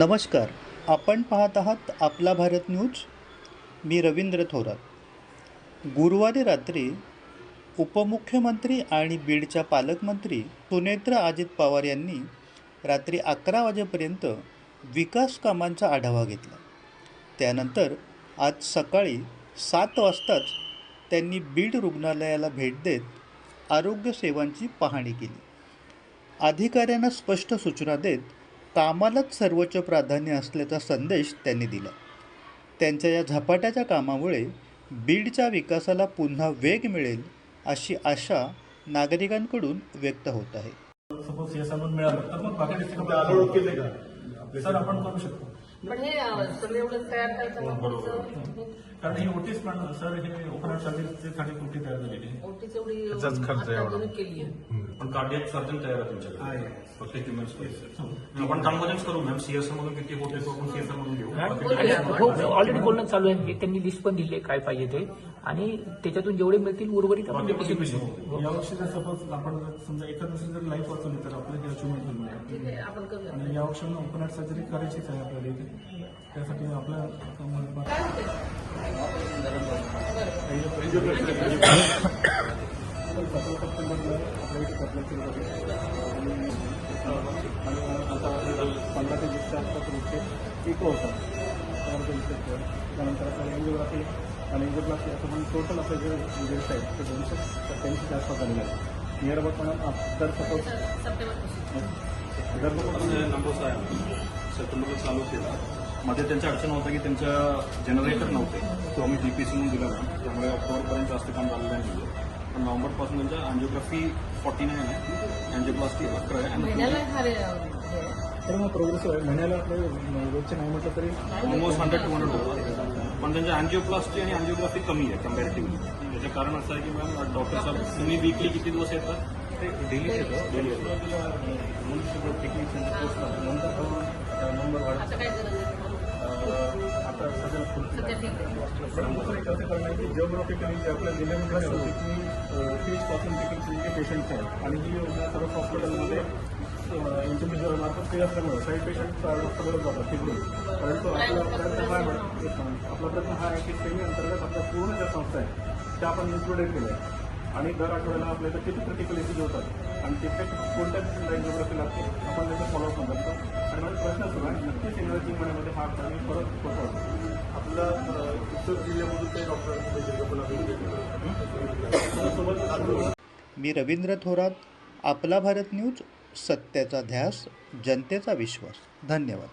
नमस्कार. आपण पाहत आहात आपला भारत न्यूज. मी रवींद्र थोरात. गुरुवारी रात्री उपमुख्यमंत्री आणि बीडच्या पालकमंत्री सुनेत्रा अजित पवार यांनी रात्री 11 वाजेपर्यंत विकास कामांचा आढावा घेतला. त्यानंतर आज सकाळी 7 वाजताच त्यांनी बीड रुग्णालयाला भेट देत आरोग्य सेवांची पाहणी केली. अधिकाऱ्यांना स्पष्ट सूचना देत कामालाच सर्वोच्च प्राधान्य असल्याचा संदेश त्यांनी दिला. त्यांच्या या झपाट्याच्या कामामुळे बीडच्या विकासाला पुन्हा वेग मिळेल अशी आशा नागरिकांकडून व्यक्त होत आहे. सपोज सीएसआर मिळालं तर मग बाकी डिस्ट्रिक्ट केले का सर आपण करू शकतो. पण हे सगळं एवढं तयार करायचं कारण ही ओटीस पण सर हे ओपन साठी ओटी तयार झालेली आहे. ओटीच एवढी त्याचाच खर्च आहे एवढा. केली आहे. पण कार्डियक सर्जन तयार आहे तुमच्याकडे फक्त ह्युमन स्पेस आपण कामगारच करू मॅम. सीएसआर मधून किती होते तो आपण सीएसआर मधून घेऊ. ऑलरेडी बोलणं चालू आहे. त्यांनी लिस्ट पण दिली काय पाहिजे ते आणि त्याच्यातून जेवढे मिळतील उर्वरित आपण यावर्षी जर सपोज आपण समजा एका दिवशी जर लाईफ वाचवली तर आपलं हे अचिव्हमेंट होईल. आपण करूया. आणि या वर्षी ओपन हार्ट सर्जरी करायचीच आहे आपल्याला इथे. त्यासाठी आपल्या आता 15 ते 20 आसपास इको होता. त्यानंतर आपल्याला एंजिओग्राफी आणि एंजिओप्लास्टी असं पण टोटल आपलं जे रिझल्ट आहे ते 287 आसपास झालेलं आहे. नियर अबाउट पण तर सपोज नंबर आहे सप्टेंबरला चालू केला. मध्ये त्यांच्या अडचण होतं की त्यांच्या जनरेटर नव्हते तो आम्ही जीपीसी म्हणून दिला ना, त्यामुळे ऑक्टोबरपर्यंत जास्त काम झालेलं नाही दिलं. पण नोव्हेंबरपासून त्यांच्या अँजिओग्राफी 49 आहे, अँजिओप्लास्टी 11 आहे. तर मग प्रोग्रेसिव्ह आहे. महिन्याला आपले रोजचे नाही म्हटलं तरी ऑलमोस्ट 100-200 होतं. पण त्यांच्या अँजिओप्लास्टी आणि अँजिओग्राफी कमी आहे कम्पॅरेटिव्हली. त्याचं कारण असं आहे की मॅम डॉक्टर साहेब तुम्ही वीकली किती दिवस येतात? ते डेली येतं. डेली येतं. नंबर वाढत आता काय गरज आहे? आता सध्या सध्या ठीक आहे. कसं करणार की जिओग्राफिकली जे आपल्या जिल्ह्यामध्ये 30% जे पेशंट्स आहेत आणि ही योजना सर्व हॉस्पिटलमध्ये इंडिव्हिज्युअल मार्फत केली असल्यामुळे काही पेशंट हॉस्पिटलवर जातात तिकडून. परंतु आपला प्रयत्न हा आहे की सेमी अंतर्गत आपल्या पूर्ण ज्या संस्था आहेत त्या आपण इन्क्लुडेड केल्या आहेत. आणि दर आठवड्याला आपल्याला किती क्रिटिकल एसिड होतात आणि तिथे कोणत्या जिओग्राफी लागते आपण त्याचं फॉलोअप करतो. आणि माझा प्रश्न सुरू आहे नक्कीच येणाऱ्या 3 महिन्यामध्ये हा काही फरक होतो. आपल्या उत्तर जिल्ह्यामधून ते डॉक्टर. मी रवींद्र थोरात. आपला भारत न्यूज. सत्याचा ध्यास, जनतेचा विश्वास. धन्यवाद.